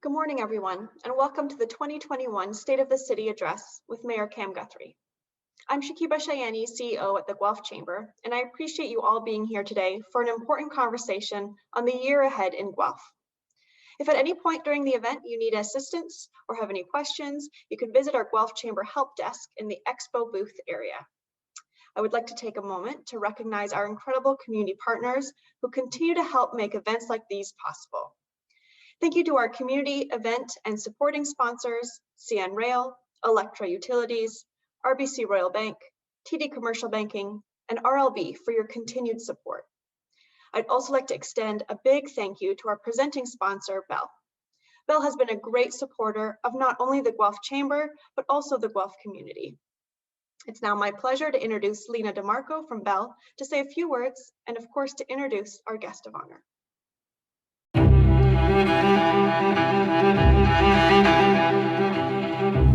Good morning, everyone, and welcome to the 2021 State of the City Address with Mayor Cam Guthrie. I'm Shakiba Shayani, CEO at the Guelph Chamber, and I appreciate you all being here today for an important conversation on the year ahead in Guelph. If at any point during the event you need assistance or have any questions, you can visit our Guelph Chamber help desk in the expo booth area. I would like to take a moment to recognize our incredible community partners who continue to help make events like these possible. Thank you to our community event and supporting sponsors, CN Rail, Electra Utilities, RBC Royal Bank, TD Commercial Banking, and RLB for your continued support. I'd also like to extend a big thank you to our presenting sponsor, Bell. Bell has been a great supporter of not only the Guelph Chamber, but also the Guelph community. It's now my pleasure to introduce Lena DeMarco from Bell to say a few words and of course to introduce our guest of honor.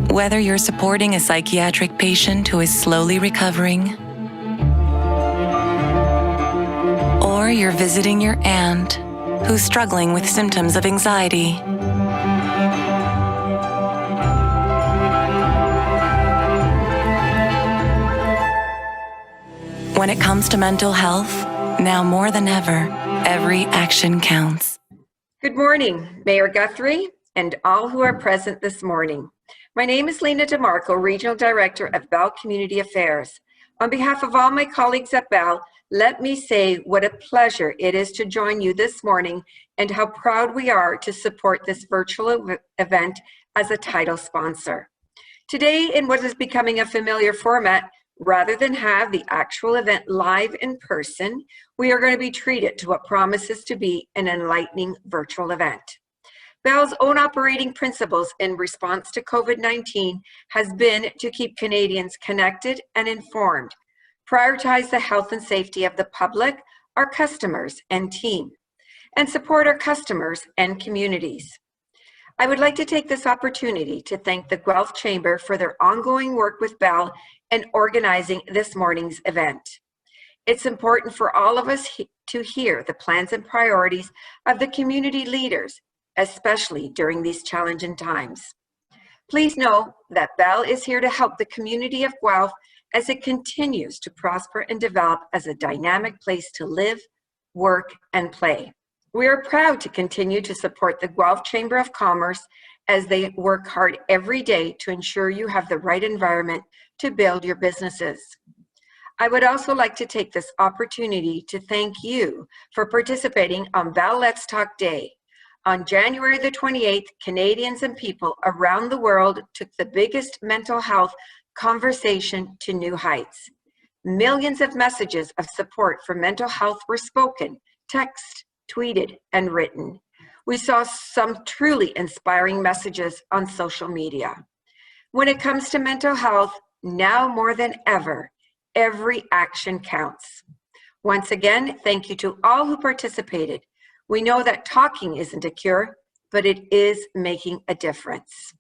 Whether you're supporting a psychiatric patient who is slowly recovering, or you're visiting your aunt who's struggling with symptoms of anxiety, when it comes to mental health, now more than ever, every action counts. Good morning, Mayor Guthrie and all who are present this morning. My name is Lena DeMarco, Regional Director of Bell Community Affairs. On behalf of all my colleagues at Bell, let me say what a pleasure it is to join you this morning and how proud we are to support this virtual event as a title sponsor. Today, in what is becoming a familiar format, rather than have the actual event live in person, we are going to be treated to what promises to be an enlightening virtual event. Bell's own operating principles in response to COVID-19 has been to keep Canadians connected and informed, prioritize the health and safety of the public, our customers and team, and support our customers and communities. I would like to take this opportunity to thank the Guelph Chamber for their ongoing work with Bell and organizing this morning's event. It's important for all of us to hear the plans and priorities of the community leaders, especially during these challenging times. Please know that Bell is here to help the community of Guelph as it continues to prosper and develop as a dynamic place to live, work, and play. We are proud to continue to support the Guelph Chamber of Commerce as they work hard every day to ensure you have the right environment to build your businesses. I would also like to take this opportunity to thank you for participating on Bell Let's Talk Day. On January the 28th, Canadians and people around the world took the biggest mental health conversation to new heights. Millions of messages of support for mental health were spoken, text, tweeted, and written. We saw some truly inspiring messages on social media. When it comes to mental health, now more than ever, every action counts. Once again, thank you to all who participated. We know that talking isn't a cure, but it is making a difference.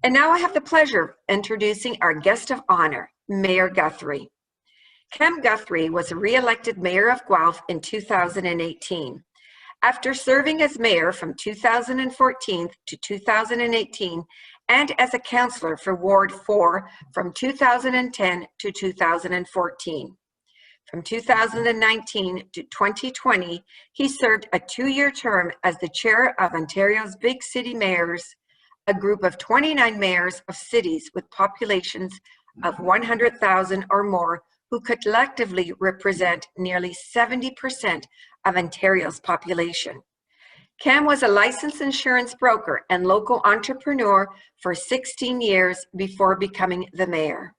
And now I have the pleasure of introducing our guest of honor, Mayor Guthrie. Cam Guthrie was re-elected Mayor of Guelph in 2018. After serving as mayor from 2014 to 2018 and as a councillor for Ward 4 from 2010 to 2014. From 2019 to 2020, he served a 2-year term as the chair of Ontario's Big City Mayors, a group of 29 mayors of cities with populations of 100,000 or more who collectively represent nearly 70% of Ontario's population. Cam was a licensed insurance broker and local entrepreneur for 16 years before becoming the mayor.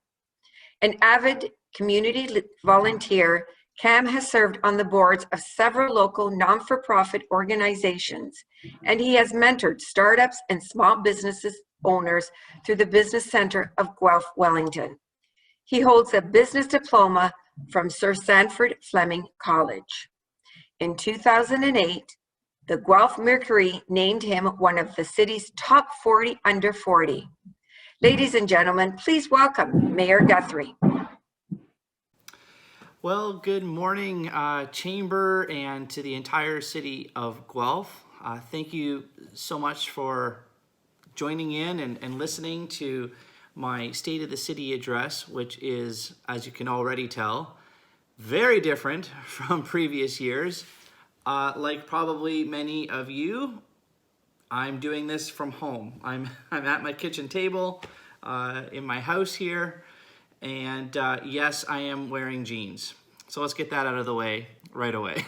An avid community volunteer, Cam has served on the boards of several local non-for-profit organizations, and he has mentored startups and small businesses owners through the Business Center of Guelph, Wellington. He holds a business diploma from Sir Sandford Fleming College. In 2008, the Guelph Mercury named him one of the city's top 40 under 40. Ladies and gentlemen, please welcome Mayor Guthrie. Well, good morning, Chamber, and to the entire city of Guelph. Thank you so much for joining in and listening to my State of the City address, which is, as you can already tell, very different from previous years. Like probably many of you, I'm doing this from home. I'm at my kitchen table in my house here, and yes, I am wearing jeans. So let's get that out of the way right away.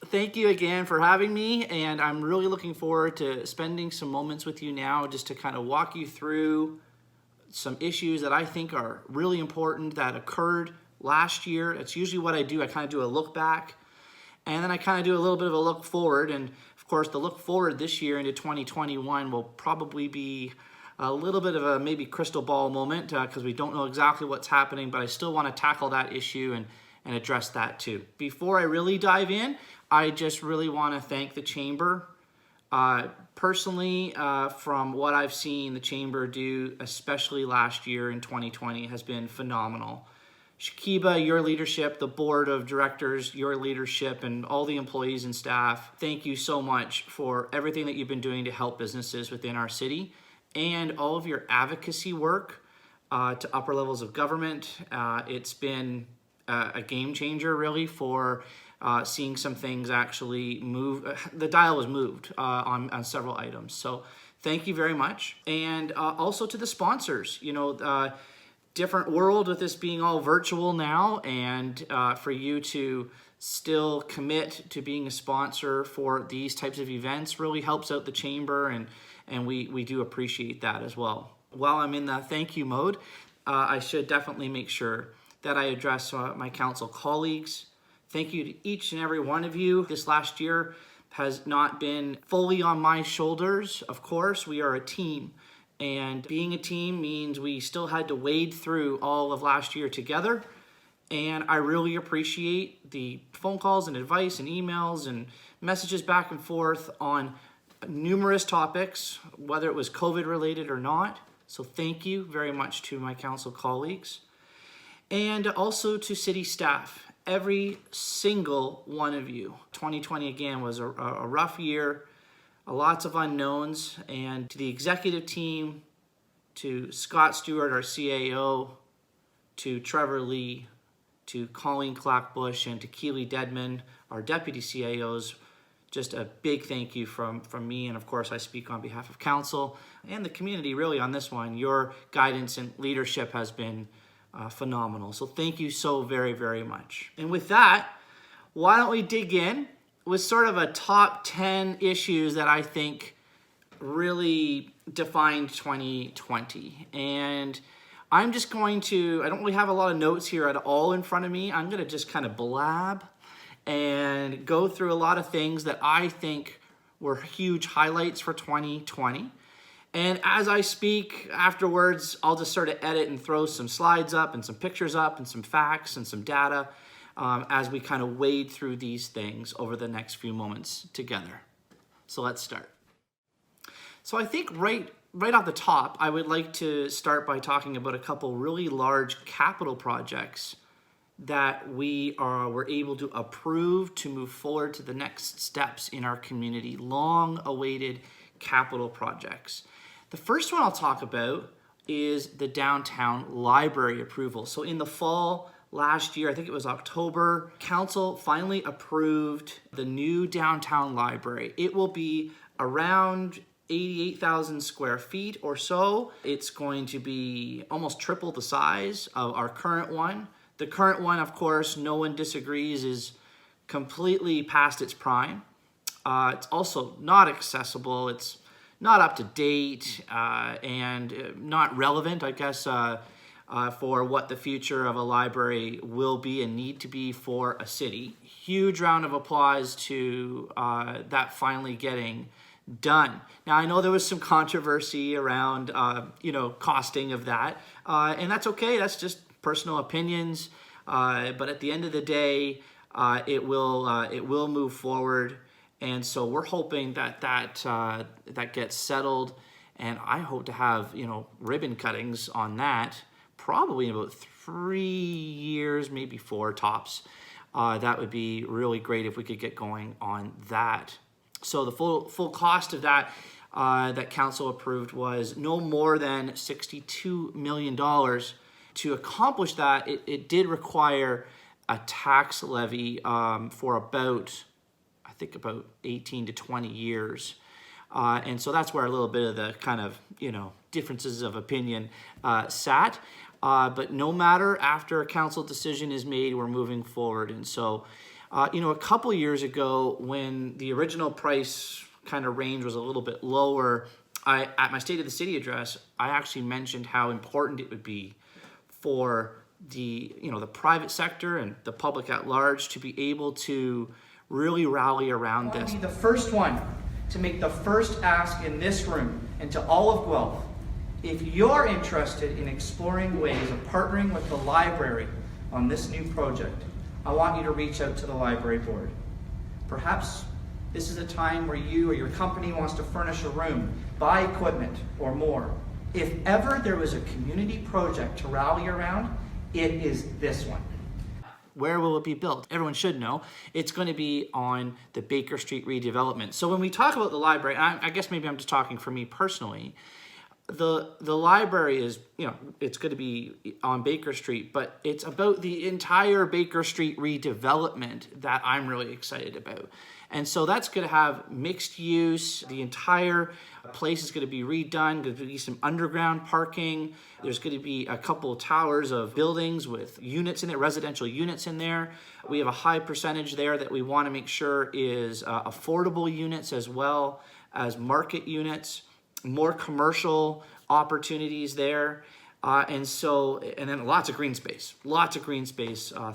Thank you again for having me, and I'm really looking forward to spending some moments with you now just to kind of walk you through some issues that I think are really important that occurred last year. It's usually what I do. I kind of do a look back, and then I kind of do a little bit of a look forward. And of course, the look forward this year into 2021 will probably be a little bit of a maybe crystal ball moment because we don't know exactly what's happening, but I still want to tackle that issue and address that too. Before I really dive in, I just really want to thank the Chamber. Personally, from what I've seen the Chamber do, especially last year in 2020, has been phenomenal. Shakiba, your leadership, the board of directors, your leadership, and all the employees and staff, thank you so much for everything that you've been doing to help businesses within our city and all of your advocacy work to upper levels of government. It's been a game changer, really, for seeing some things actually move. The dial was moved on several items. So thank you very much. And also to the sponsors, different world with this being all virtual now, and for you to still commit to being a sponsor for these types of events really helps out the Chamber, and we do appreciate that as well. While I'm in the thank you mode, I should definitely make sure that I address my council colleagues. Thank you to each and every one of you. This last year has not been fully on my shoulders. Of course, we are a team, and being a team means we still had to wade through all of last year together. And I really appreciate the phone calls and advice and emails and messages back and forth on numerous topics, whether it was COVID related or not. So thank you very much to my council colleagues. And also to city staff, every single one of you. 2020 again was a rough year, lots of unknowns, and to the executive team, to Scott Stewart, our CAO, to Trevor Lee, to Colleen Clackbush, and to Keely Dedman, our deputy CAOs, just a big thank you from me, and of course I speak on behalf of council and the community really on this one. Your guidance and leadership has been phenomenal. So thank you so very, very much. And with that, why don't we dig in with sort of a top 10 issues that I think really defined 2020. And I'm just going to, I don't really have a lot of notes here at all in front of me. I'm going to just kind of blab and go through a lot of things that I think were huge highlights for 2020. And as I speak afterwards, I'll just sort of edit and throw some slides up and some pictures up and some facts and some data as we kind of wade through these things over the next few moments together. So let's start. So I think right off the top, I would like to start by talking about a couple really large capital projects that we were able to approve to move forward to the next steps in our community, long-awaited capital projects. The first one I'll talk about is the downtown library approval. So in the fall last year, I think it was October, council finally approved the new downtown library. It will be around 88,000 square feet or so. It's going to be almost triple the size of our current one. The current one, of course, no one disagrees, is completely past its prime. It's also not accessible. It's not up to date and not relevant, I guess, for what the future of a library will be and need to be for a city. Huge round of applause to that finally getting done. Now, I know there was some controversy around, costing of that, and that's okay. That's just personal opinions. But at the end of the day, it will move forward. And so we're hoping that gets settled, and I hope to have ribbon cuttings on that probably in about 3 years, maybe 4 tops. That would be really great if we could get going on that. So the full cost of that that council approved was no more than $62 million. To accomplish that, it did require a tax levy for about 18 to 20 years. And so that's where a little bit of the kind of, differences of opinion sat. But no matter, after a council decision is made, we're moving forward. And so, a couple years ago, when the original price kind of range was a little bit lower, at my State of the City address, I actually mentioned how important it would be for the private sector and the public at large to be able to really rally around this. Be the first one to make the first ask in this room and to all of Guelph. If you're interested in exploring ways of partnering with the library on this new project, I want you to reach out to the library board. Perhaps this is a time where you or your company wants to furnish a room, buy equipment, or more. If ever there was a community project to rally around, it is this one. Where will it be built? Everyone should know it's going to be on the Baker Street redevelopment. So when we talk about the library, I guess maybe I'm just talking for me personally, the library is, it's going to be on Baker Street, but it's about the entire Baker Street redevelopment that I'm really excited about. And so that's going to have mixed use. The entire place is going to be redone. There's going to be some underground parking. There's going to be a couple of towers of buildings with units in there, residential units in there. We have a high percentage there that we want to make sure is affordable units as well as market units, more commercial opportunities there. And then lots of green space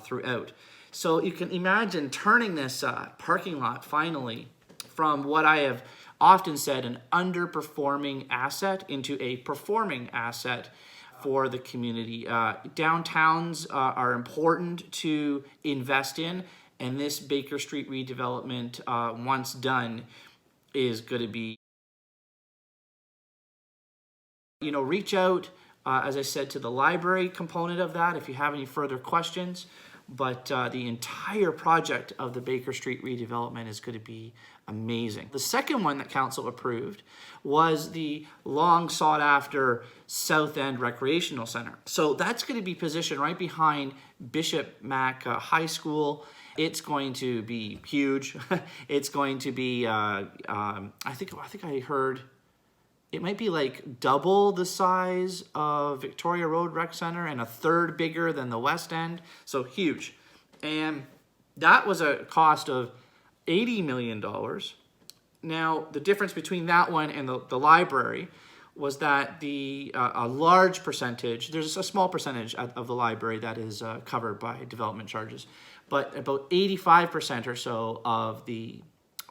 throughout. So you can imagine turning this parking lot finally from what I have often said, an underperforming asset into a performing asset for the community. Downtowns are important to invest in, and this Baker Street redevelopment, once done, is going to be, reach out, as I said, to the library component of that if you have any further questions. But the entire project of the Baker Street redevelopment is going to be amazing. The second one that council approved was the long sought after South End Recreational Center. So that's going to be positioned right behind Bishop Mac High School. It's going to be huge. It's going to be, I think I heard, it might be like double the size of Victoria Road Rec Center and a third bigger than the West End. So huge. And that was a cost of $80 million. Now, the difference between that one and the library was that a large percentage, there's a small percentage of the library that is covered by development charges, but about 85% or so of the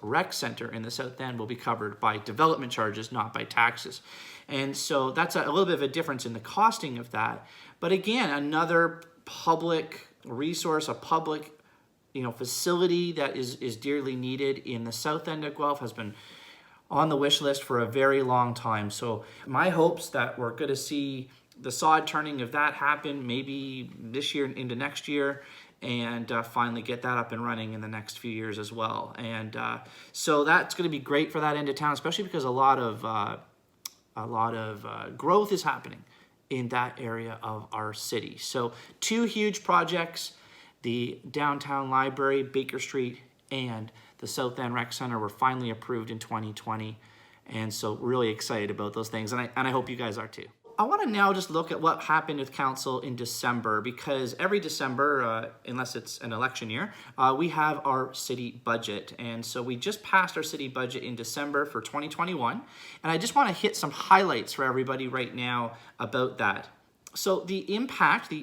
rec center in the South End will be covered by development charges, not by taxes. And so that's a little bit of a difference in the costing of that. But again, another public resource, a public facility that is dearly needed in the South End of Guelph, has been on the wish list for a very long time. So my hopes that we're going to see the sod turning of that happen maybe this year into next year, and finally get that up and running in the next few years as well. And so that's going to be great for that end of town, especially because a lot of growth is happening in that area of our city. So two huge projects, the downtown library, Baker Street, and the South End Rec Center were finally approved in 2020. And so really excited about those things. And I hope you guys are too. I want to now just look at what happened with council in December, because every December, unless it's an election year, we have our city budget. And so we just passed our city budget in December for 2021. And I just want to hit some highlights for everybody right now about that. So the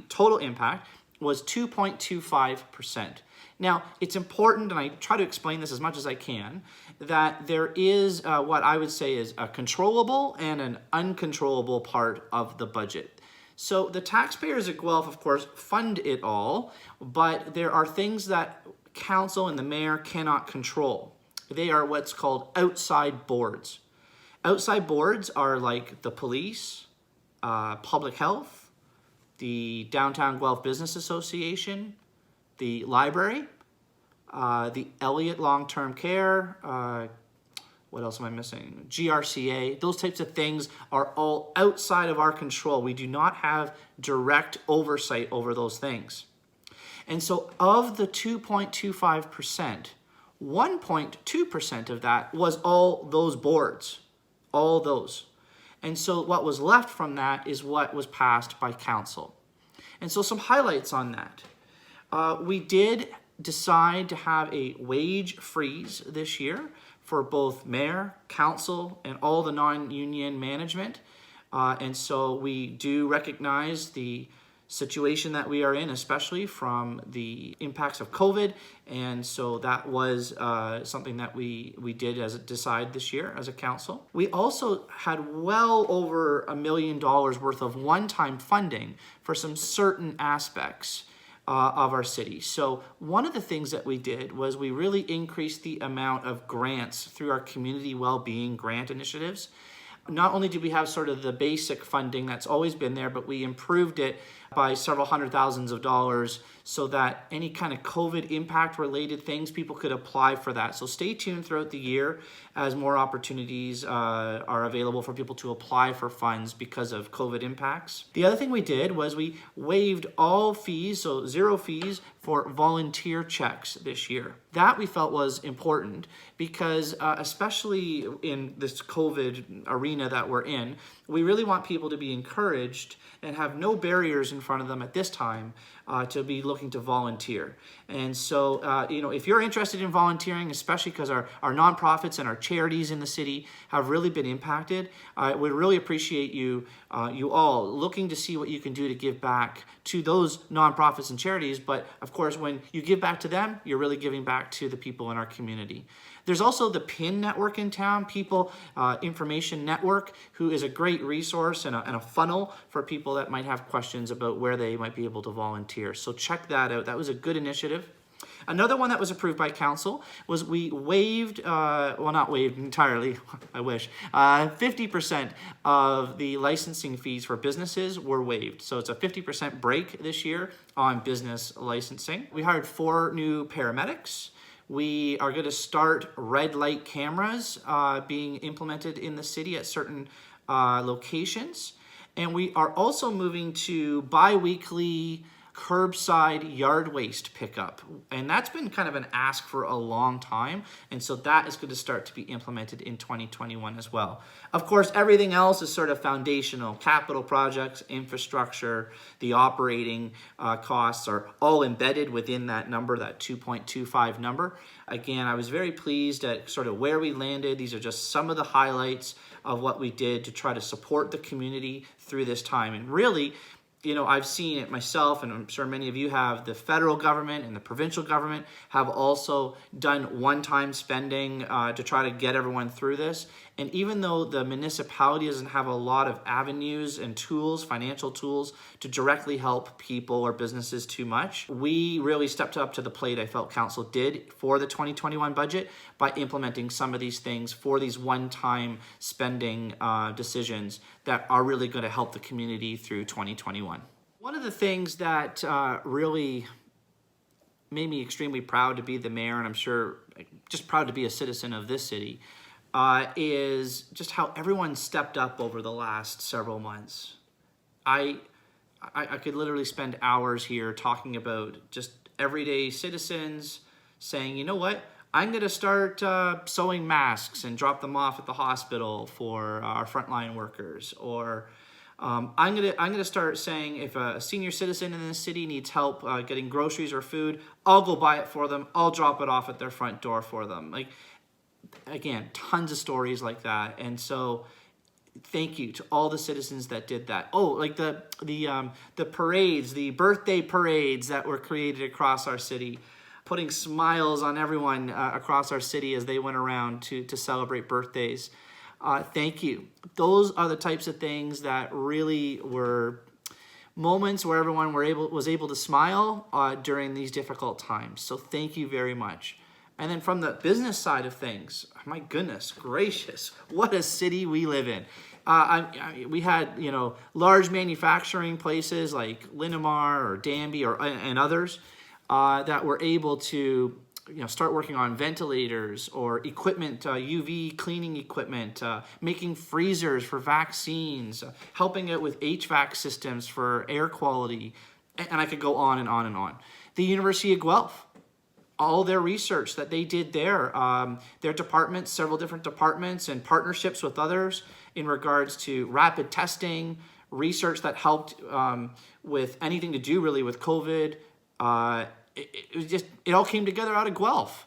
total impact was 2.25%. Now, it's important, and I try to explain this as much as I can, that there is what I would say is a controllable and an uncontrollable part of the budget. So the taxpayers at Guelph, of course, fund it all, but there are things that council and the mayor cannot control. They are what's called outside boards. Outside boards are like the police, public health, the Downtown Guelph Business Association, the library, the Elliott Long-Term Care, what else am I missing? GRCA, those types of things are all outside of our control. We do not have direct oversight over those things. And so of the 2.25%, 1.2% of that was all those boards, all those. And so what was left from that is what was passed by council. And so some highlights on that. We did decide to have a wage freeze this year for both mayor, council, and all the non-union management. And so we do recognize the situation that we are in, especially from the impacts of COVID. And so that was something that we did decide this year as a council. We also had well over $1 million worth of one-time funding for some certain aspects of our city. So one of the things that we did was we really increased the amount of grants through our community well-being grant initiatives. Not only did we have sort of the basic funding that's always been there, but we improved it by several $100,000s so that any kind of COVID impact related things, people could apply for that. So stay tuned throughout the year as more opportunities are available for people to apply for funds because of COVID impacts. The other thing we did was we waived all fees, so 0 fees for volunteer checks this year. That we felt was important because especially in this COVID arena that we're in, we really want people to be encouraged and have no barriers in front of them at this time to be looking to volunteer. And so, if you're interested in volunteering, especially because our nonprofits and our charities in the city have really been impacted, we really appreciate you all looking to see what you can do to give back to those nonprofits and charities. But of course, when you give back to them, you're really giving back to the people in our community. There's also the PIN network in town, People Information Network, who is a great resource and a funnel for people that might have questions about where they might be able to volunteer. So check that out. That was a good initiative. Another one that was approved by council was we waived, not waived entirely, I wish, 50% of the licensing fees for businesses were waived. So it's a 50% break this year on business licensing. We hired 4 new paramedics. We are going to start red light cameras being implemented in the city at certain locations. And we are also moving to bi-weekly curbside yard waste pickup. And that's been kind of an ask for a long time. And so that is going to start to be implemented in 2021 as well. Of course, everything else is sort of foundational. Capital projects, infrastructure, the operating costs are all embedded within that number, that 2.25 number. Again, I was very pleased at sort of where we landed. These are just some of the highlights of what we did to try to support the community through this time. And really, I've seen it myself, and I'm sure many of you have. The federal government and the provincial government have also done one-time spending to try to get everyone through this. And even though the municipality doesn't have a lot of avenues and tools, financial tools, to directly help people or businesses too much, we really stepped up to the plate, I felt council did, for the 2021 budget by implementing some of these things for these one-time spending decisions that are really going to help the community through 2021. One of the things that really made me extremely proud to be the mayor, and I'm sure just proud to be a citizen of this city, is just how everyone stepped up over the last several months. I could literally spend hours here talking about just everyday citizens saying, you know what, I'm going to start sewing masks and drop them off at the hospital for our frontline workers. Or I'm going to start saying if a senior citizen in this city needs help getting groceries or food, I'll go buy it for them. I'll drop it off at their front door for them. Again, tons of stories like that. And so thank you to all the citizens that did that. Oh, like the parades, the birthday parades that were created across our city, putting smiles on everyone across our city as they went around to celebrate birthdays. Thank you. Those are the types of things that really were moments where everyone was able to smile during these difficult times. So thank you very much. And then from the business side of things, my goodness gracious, what a city we live in. We had, large manufacturing places like Linamar or Danby and others that were able to start working on ventilators or equipment, UV cleaning equipment, making freezers for vaccines, helping out with HVAC systems for air quality, and I could go on and on and on. The University of Guelph, all their research that they did there, their departments, several different departments and partnerships with others in regards to rapid testing, research that helped with anything to do really with COVID. It all came together out of Guelph.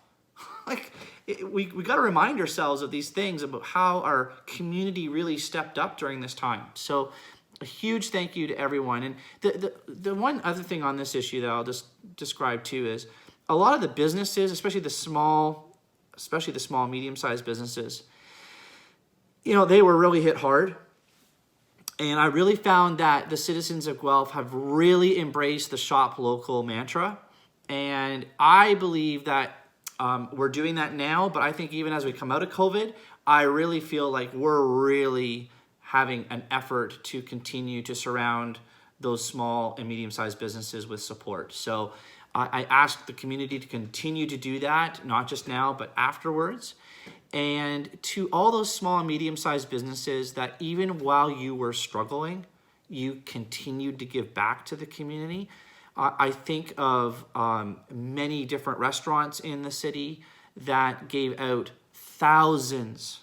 We got to remind ourselves of these things about how our community really stepped up during this time. So a huge thank you to everyone. And the one other thing on this issue that I'll just describe too is a lot of the businesses, especially the small, medium-sized businesses, they were really hit hard. And I really found that the citizens of Guelph have really embraced the shop local mantra. And I believe that we're doing that now, but I think even as we come out of COVID, I really feel like we're really having an effort to continue to surround those small and medium-sized businesses with support. So I ask the community to continue to do that, not just now, but afterwards. And to all those small and medium-sized businesses that even while you were struggling, you continued to give back to the community. I think of many different restaurants in the city that gave out thousands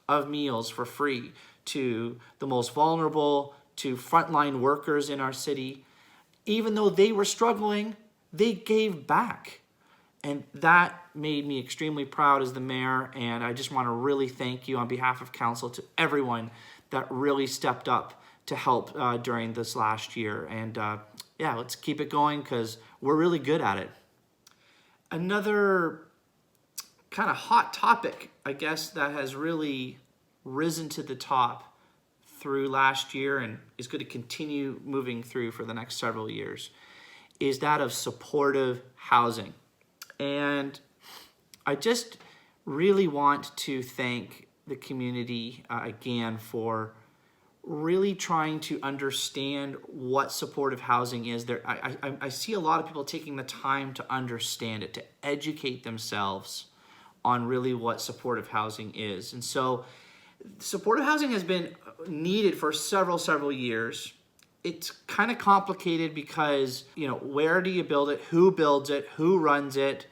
of meals for free to the most vulnerable, to frontline workers in our city. Even though they were struggling, they gave back. And that made me extremely proud as the mayor, and I just want to really thank you on behalf of council to everyone that really stepped up to help during this last year. And let's keep it going because we're really good at it. Another kind of hot topic, I guess, that has really risen to the top through last year and is going to continue moving through for the next several years is that of supportive housing. And I just really want to thank the community again for really trying to understand what supportive housing is. I see a lot of people taking the time to understand it, to educate themselves on really what supportive housing is. And so supportive housing has been needed for several years. It's kind of complicated because, where do you build it? Who builds it? Who runs it?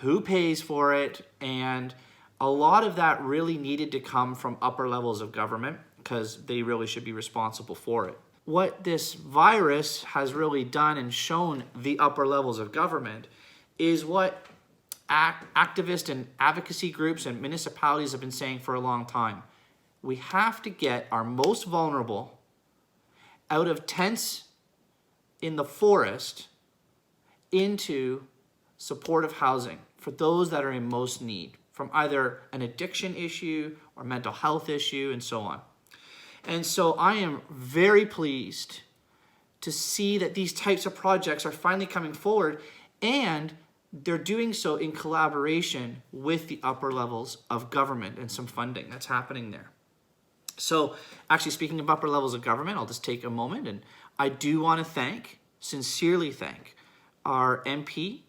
Who pays for it? And a lot of that really needed to come from upper levels of government because they really should be responsible for it. What this virus has really done and shown the upper levels of government is what activist and advocacy groups and municipalities have been saying for a long time. We have to get our most vulnerable out of tents in the forest into supportive housing for those that are in most need from either an addiction issue or mental health issue and so on. And so I am very pleased to see that these types of projects are finally coming forward, and they're doing so in collaboration with the upper levels of government and some funding that's happening there. So actually, speaking of upper levels of government, I'll just take a moment, and I do want to sincerely thank our MP,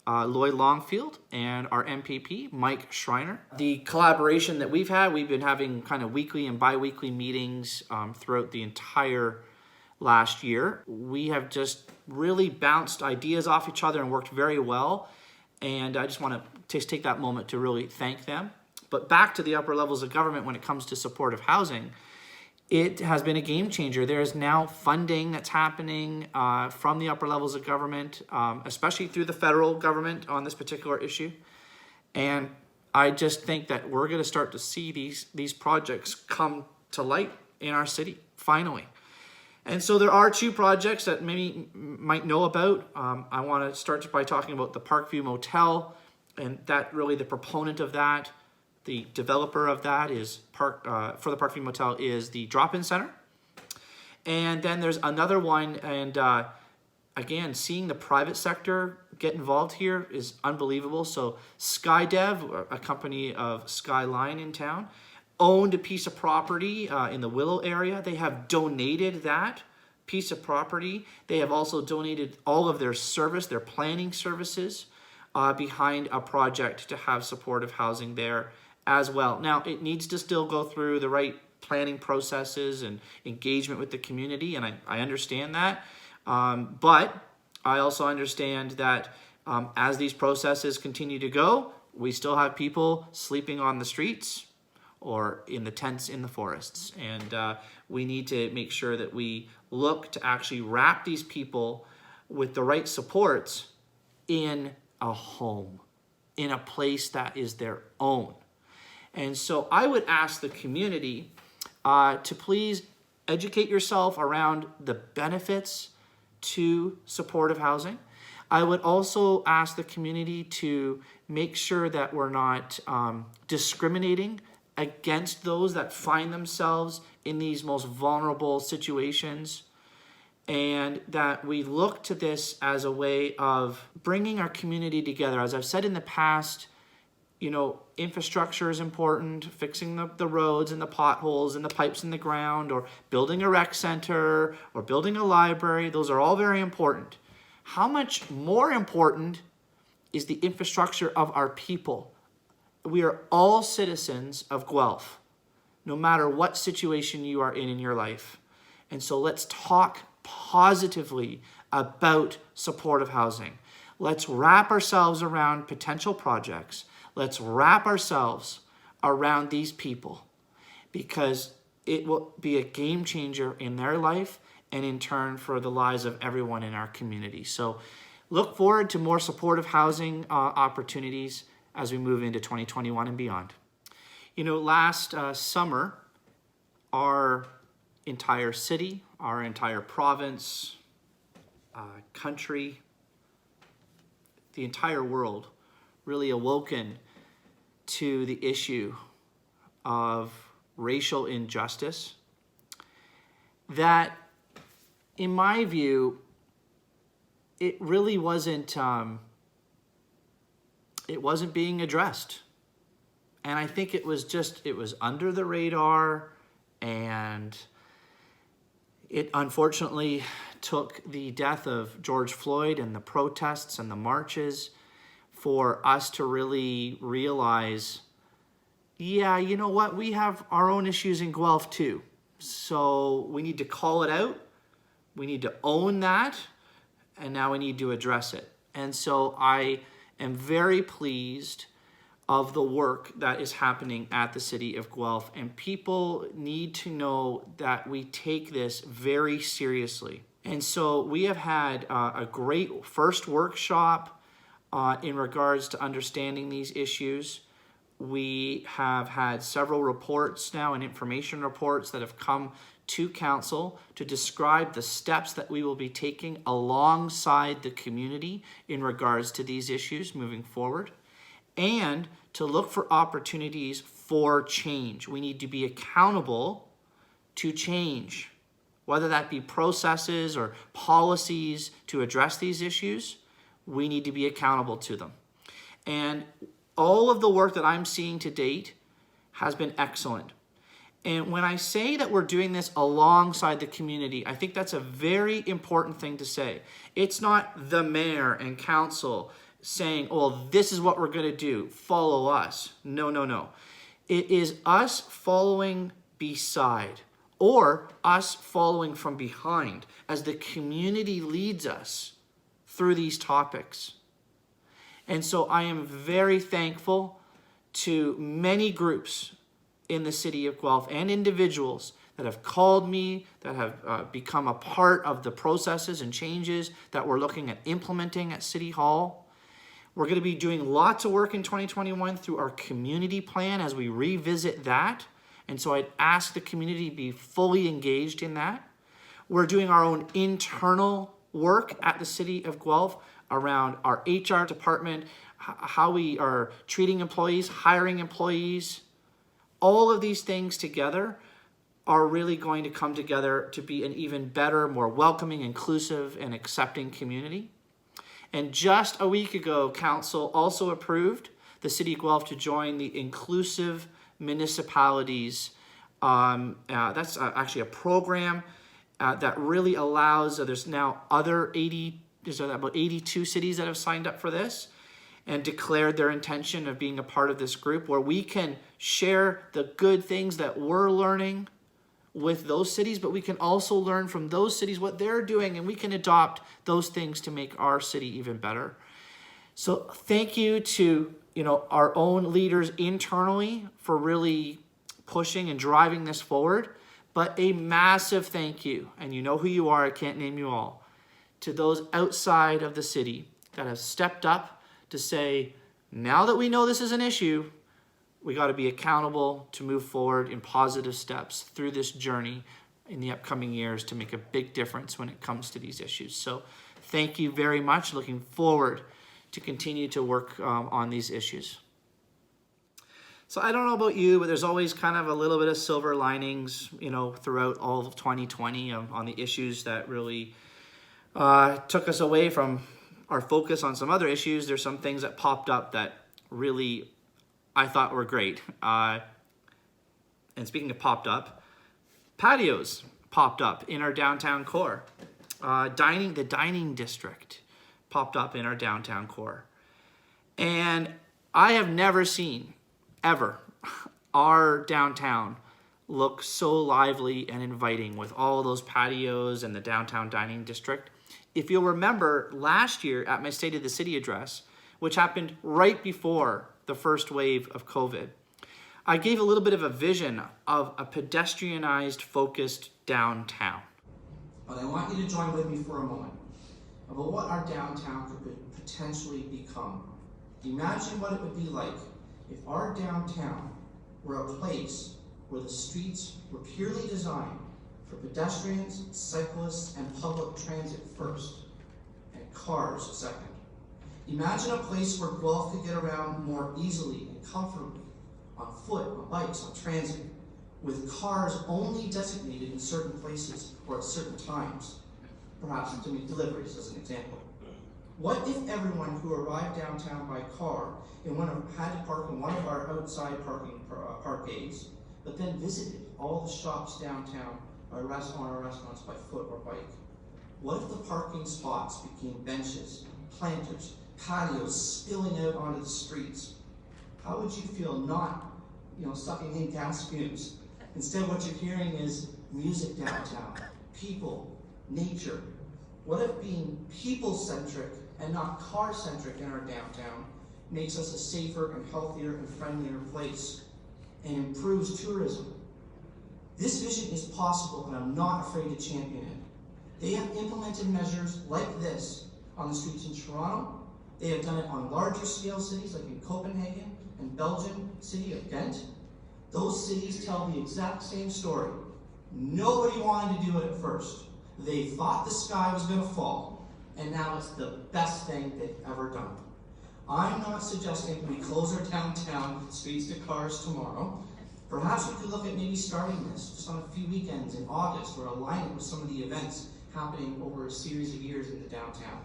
Lloyd Longfield, and our MPP, Mike Schreiner. The collaboration that we've been having kind of weekly and bi-weekly meetings throughout the entire last year. We have just really bounced ideas off each other and worked very well. And I just want to take that moment to really thank them. But back to the upper levels of government when it comes to supportive housing, it has been a game changer. There is now funding that's happening from the upper levels of government, especially through the federal government on this particular issue. And I just think that we're going to start to see these projects come to light in our city, finally. And so there are two projects that maybe might know about. I want to start by talking about the Parkview Motel, and that really the proponent of that, the developer of that is for the Parkview Motel is the Drop-In Center. And then there's another one, and again, seeing the private sector get involved here is unbelievable. So SkyDev, a company of Skyline in town, owned a piece of property in the Willow area. They have donated that piece of property. They have also donated all of their service, their planning services, behind a project to have supportive housing there as well. Now, it needs to still go through the right planning processes and engagement with the community, and I understand that. But I also understand that as these processes continue to go, we still have people sleeping on the streets or in the tents in the forests. And we need to make sure that we look to actually wrap these people with the right supports in a home, in a place that is their own. And so I would ask the community to please educate yourself around the benefits to supportive housing. I would also ask the community to make sure that we're not discriminating against those that find themselves in these most vulnerable situations, and that we look to this as a way of bringing our community together. As I've said in the past, you know, infrastructure is important, fixing the roads and the potholes and the pipes in the ground, or building a rec center, or building a library. Those are all very important. How much more important is the infrastructure of our people? We are all citizens of Guelph, no matter what situation you are in your life. And so let's talk positively about supportive housing. Let's wrap ourselves around potential projects. Let's wrap ourselves around these people, because it will be a game changer in their life and in turn for the lives of everyone in our community. So look forward to more supportive housing opportunities as we move into 2021 and beyond. You know, last summer, our entire city, our entire province, country, the entire world really awoken to the issue of racial injustice that, in my view, it really wasn't being addressed. And I think it was under the radar, and it unfortunately took the death of George Floyd and the protests and the marches for us to really realize, yeah, you know what, we have our own issues in Guelph too. So we need to call it out, we need to own that, and now we need to address it. And so I am very pleased of the work that is happening at the City of Guelph, and people need to know that we take this very seriously. And so we have had a great first workshop in regards to understanding these issues. We have had several reports now and information reports that have come to council to describe the steps that we will be taking alongside the community in regards to these issues moving forward, and to look for opportunities for change. We need to be accountable to change, whether that be processes or policies to address these issues. We need to be accountable to them. And all of the work that I'm seeing to date has been excellent. And when I say that we're doing this alongside the community, I think that's a very important thing to say. It's not the mayor and council saying, oh, this is what we're going to do, follow us. No, no, no. It is us following beside, or us following from behind as the community leads us through these topics. And so I am very thankful to many groups in the City of Guelph and individuals that have called me, that have become a part of the processes and changes that we're looking at implementing at City Hall. We're going to be doing lots of work in 2021 through our community plan as we revisit that. And so I'd ask the community to be fully engaged in that. We're doing our own internal work at the City of Guelph around our HR department, how we are treating employees, hiring employees. All of these things together are really going to come together to be an even better, more welcoming, inclusive, and accepting community. And just a week ago, Council also approved the City of Guelph to join the Inclusive Municipalities. That's actually a program that really allows, there's now there's about 82 cities that have signed up for this and declared their intention of being a part of this group, where we can share the good things that we're learning with those cities, but we can also learn from those cities what they're doing, and we can adopt those things to make our city even better. So thank you to our own leaders internally for really pushing and driving this forward, but a massive thank you, and you know who you are, I can't name you all, to those outside of the city that have stepped up to say, now that we know this is an issue, we got to be accountable to move forward in positive steps through this journey in the upcoming years to make a big difference when it comes to these issues. So thank you very much. Looking forward to continue to work on these issues. So I don't know about you, but there's always kind of a little bit of silver linings, throughout all of 2020 on the issues that really took us away from our focus on some other issues. There's some things that popped up that really I thought were great. And speaking of popped up, patios popped up in our downtown core. The dining district popped up in our downtown core. And I have never seen, ever, our downtown look so lively and inviting with all those patios and the downtown dining district. If you'll remember last year at my State of the City address, which happened right before the first wave of COVID, I gave a little bit of a vision of a pedestrianized, focused downtown. But I want you to join with me for a moment about what our downtown could potentially become. Imagine what it would be like if our downtown were a place where the streets were purely designed for pedestrians, cyclists, and public transit first, and cars second. Imagine a place where Guelph could get around more easily and comfortably, on foot, on bikes, on transit, with cars only designated in certain places or at certain times, perhaps to make deliveries as an example. What if everyone who arrived downtown by car had to park in one of our outside parkades, but then visited all the shops downtown or restaurants by foot or bike? What if the parking spots became benches, planters, patios spilling out onto the streets? How would you feel not, sucking in gas fumes? Instead, what you're hearing is music downtown, people, nature. What if being people-centric and not car-centric in our downtown makes us a safer and healthier and friendlier place and improves tourism? This vision is possible, and I'm not afraid to champion it. They have implemented measures like this on the streets in Toronto. They have done it on larger scale cities like in Copenhagen and Belgian City of Guelph. Those cities tell the exact same story. Nobody wanted to do it at first. They thought the sky was going to fall, and now it's the best thing they've ever done. I'm not suggesting we close our downtown streets to cars tomorrow. Perhaps we could look at maybe starting this just on a few weekends in August, or align it with some of the events happening over a series of years in the downtown.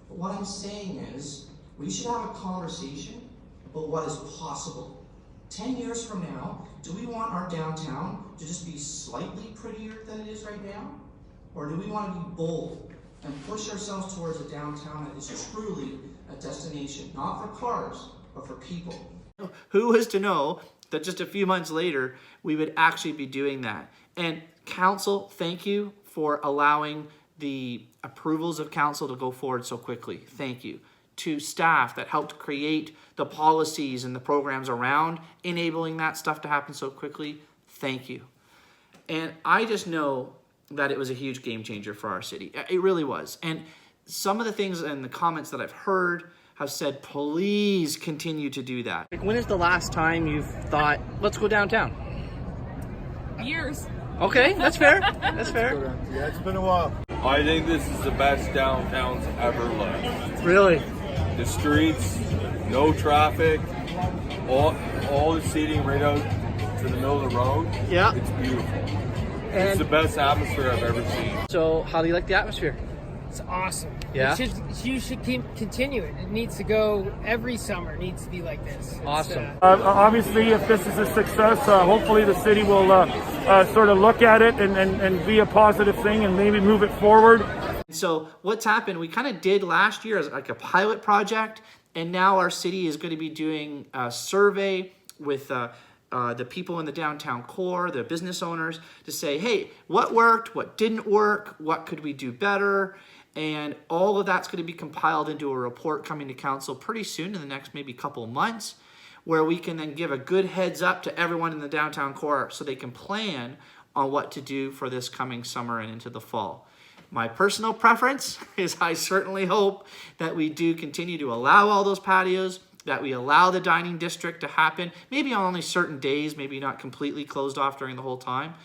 But what I'm saying is, we should have a conversation about what is possible. 10 years from now, do we want our downtown to just be slightly prettier than it is right now? Or do we want to be bold and push ourselves towards a downtown that is truly a destination, not for cars, but for people? Who was to know that just a few months later, we would actually be doing that? And council, thank you for allowing the approvals of council to go forward so quickly. Thank you. To staff that helped create the policies and the programs around enabling that stuff to happen so quickly. Thank you. And I just know that it was a huge game changer for our city. It really was. And some of the things and the comments that I've heard have said, please continue to do that. When is the last time you've thought, let's go downtown? Years. Okay, that's fair. That's fair. Yeah, it's been a while. I think this is the best downtowns ever lived. Really? The streets, no traffic, all the seating right out to the middle of the road. Yeah. It's beautiful. And it's the best atmosphere I've ever seen. so how do you like the atmosphere? It's awesome. Yeah? You should keep continuing. It needs to go every summer. It needs to be like this. It's, Awesome. Obviously, if this is a success, hopefully the city will sort of look at it and be a positive thing and maybe move it forward. So what's happened, we kind of did last year as like a pilot project, and now our city is going to be doing a survey with the people in the downtown core, the business owners, to say, hey, what worked, what didn't work, what could we do better? And all of that's going to be compiled into a report coming to council pretty soon, in the next maybe couple of months, where we can then give a good heads up to everyone in the downtown core so they can plan on what to do for this coming summer and into the fall. My personal preference is I certainly hope that we do continue to allow all those patios, that we allow the dining district to happen, maybe on only certain days, maybe not completely closed off during the whole time.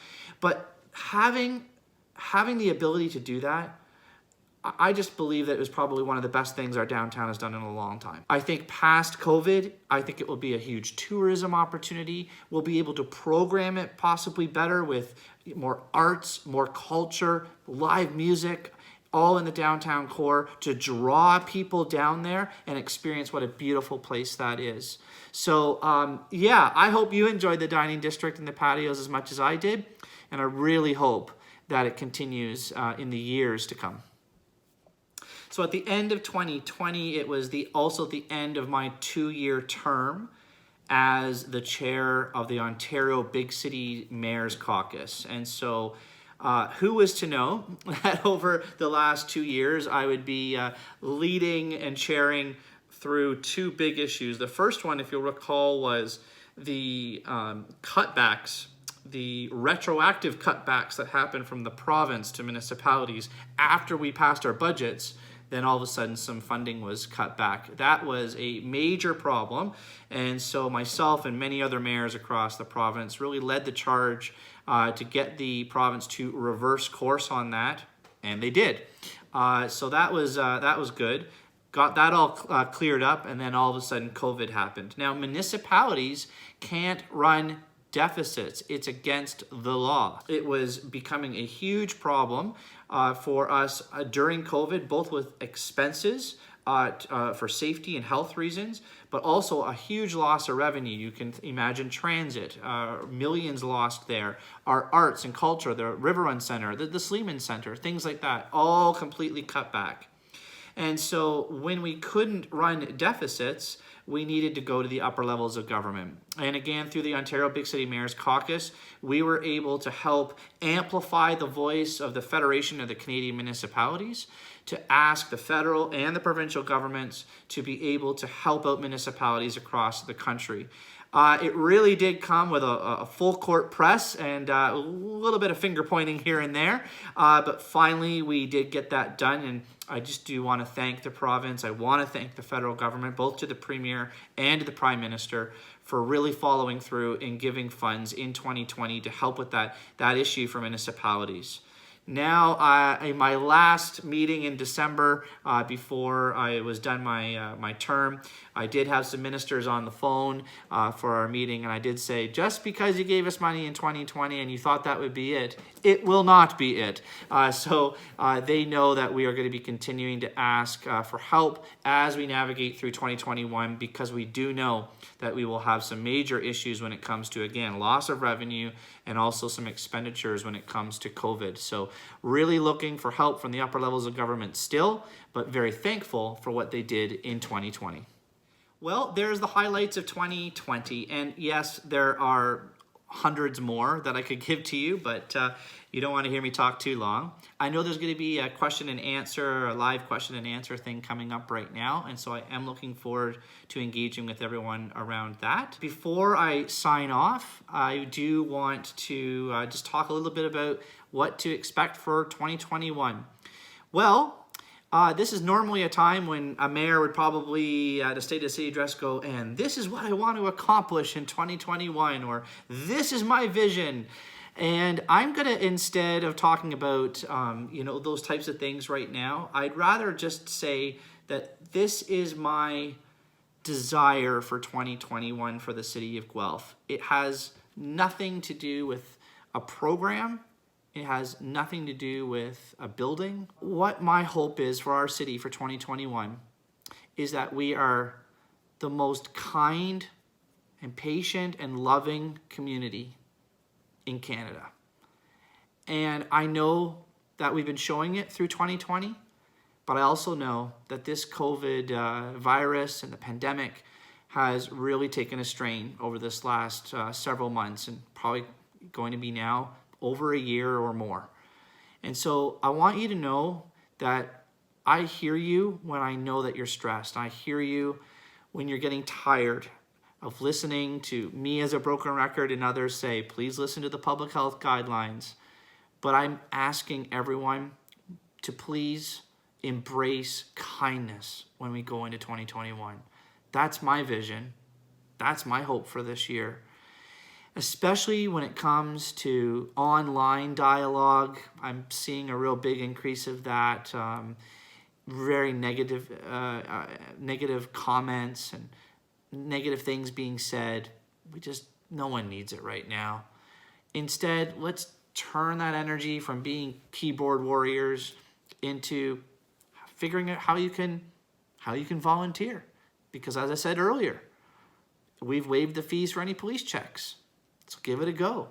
But having the ability to do that, I just believe that it was probably one of the best things our downtown has done in a long time. I think past COVID, I think it will be a huge tourism opportunity. We'll be able to program it possibly better with more arts, more culture, live music, all in the downtown core to draw people down there and experience what a beautiful place that is. So yeah, I hope you enjoyed the dining district and the patios as much as I did. And I really hope that it continues in the years to come. So at the end of 2020, it was also the end of my 2-year term as the chair of the Ontario Big City Mayors Caucus. And so who was to know that over the last 2 years, I would be leading and chairing through 2 big issues. The first one, if you'll recall, was the cutbacks, the retroactive cutbacks that happened from the province to municipalities after we passed our budgets. Then all of a sudden some funding was cut back. That was a major problem. And so myself and many other mayors across the province really led the charge to get the province to reverse course on that. And they did. So that was good. Got that all cleared up, and then all of a sudden COVID happened. Now municipalities can't run deficits. It's against the law. It was becoming a huge problem for us during COVID, both with expenses for safety and health reasons, but also a huge loss of revenue. You can imagine transit, millions lost there. Our arts and culture, the River Run Center, the Sleeman Center, things like that, all completely cut back. And so when we couldn't run deficits, we needed to go to the upper levels of government. And again, through the Ontario Big City Mayors Caucus, we were able to help amplify the voice of the Federation of the Canadian Municipalities to ask the federal and the provincial governments to be able to help out municipalities across the country. It really did come with a full court press and a little bit of finger pointing here and there. But finally, we did get that done. And I just do want to thank the province. I want to thank the federal government, both to the Premier and to the Prime Minister, for really following through and giving funds in 2020 to help with that issue for municipalities. Now, in my last meeting in December, before I was done my term, I did have some ministers on the phone for our meeting, and I did say, just because you gave us money in 2020 and you thought that would be it, it will not be it. So they know that we are going to be continuing to ask for help as we navigate through 2021, because we do know that we will have some major issues when it comes to, again, loss of revenue and also some expenditures when it comes to COVID. So really looking for help from the upper levels of government still, but very thankful for what they did in 2020. Well, there's the highlights of 2020. And yes, there are hundreds more that I could give to you, but you don't want to hear me talk too long. I know there's going to be a question and answer, a live question and answer thing coming up right now, and so I am looking forward to engaging with everyone around that. Before I sign off, I do want to just talk a little bit about what to expect for 2021. Well, this is normally a time when a mayor would probably, at a State of the City address, go, and this is what I want to accomplish in 2021, or this is my vision. And I'm going to, instead of talking about, those types of things right now, I'd rather just say that this is my desire for 2021 for the City of Guelph. It has nothing to do with a program. It has nothing to do with a building. What my hope is for our city for 2021 is that we are the most kind and patient and loving community in Canada. And I know that we've been showing it through 2020, but I also know that this COVID virus and the pandemic has really taken a strain over this last several months, and probably going to be now over a year or more. And so I want you to know that I hear you when I know that you're stressed. I hear you when you're getting tired of listening to me as a broken record and others say, please listen to the public health guidelines. But I'm asking everyone to please embrace kindness when we go into 2021. That's my vision. That's my hope for this year. Especially when it comes to online dialogue. I'm seeing a real big increase of that. Very negative comments and negative things being said. No one needs it right now. Instead, let's turn that energy from being keyboard warriors into figuring out how you can volunteer. Because as I said earlier, we've waived the fees for any police checks. So give it a go.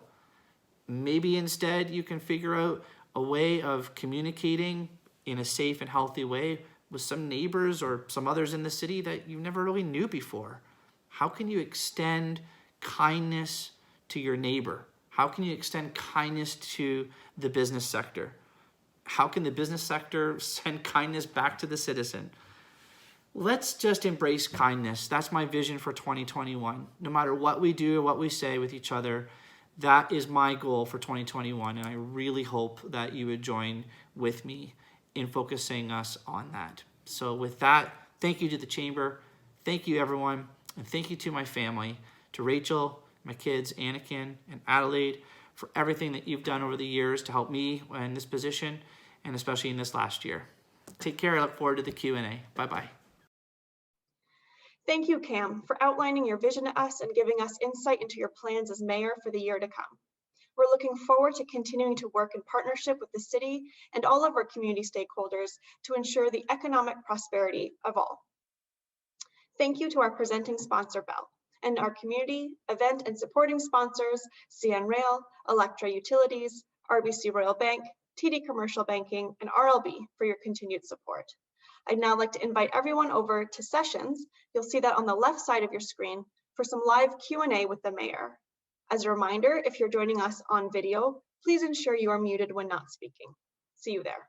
Maybe instead you can figure out a way of communicating in a safe and healthy way with some neighbors or some others in the city that you never really knew before. How can you extend kindness to your neighbor? How can you extend kindness to the business sector? How can the business sector send kindness back to the citizen? Let's just embrace kindness. That's my vision for 2021. No matter what we do or what we say with each other, that is my goal for 2021. And I really hope that you would join with me in focusing us on that. So with that, thank you to the Chamber. Thank you, everyone. And thank you to my family, to Rachel, my kids, Anakin and Adelaide, for everything that you've done over the years to help me in this position, and especially in this last year. Take care. I look forward to the Q&A. Bye-bye. Thank you, Cam, for outlining your vision to us and giving us insight into your plans as mayor for the year to come. We're looking forward to continuing to work in partnership with the city and all of our community stakeholders to ensure the economic prosperity of all. Thank you to our presenting sponsor, Bell, and our community, event, and supporting sponsors, CN Rail, Electra Utilities, RBC Royal Bank, TD Commercial Banking, and RLB for your continued support. I'd now like to invite everyone over to sessions. You'll see that on the left side of your screen for some live Q&A with the mayor. As a reminder, if you're joining us on video, please ensure you are muted when not speaking. See you there.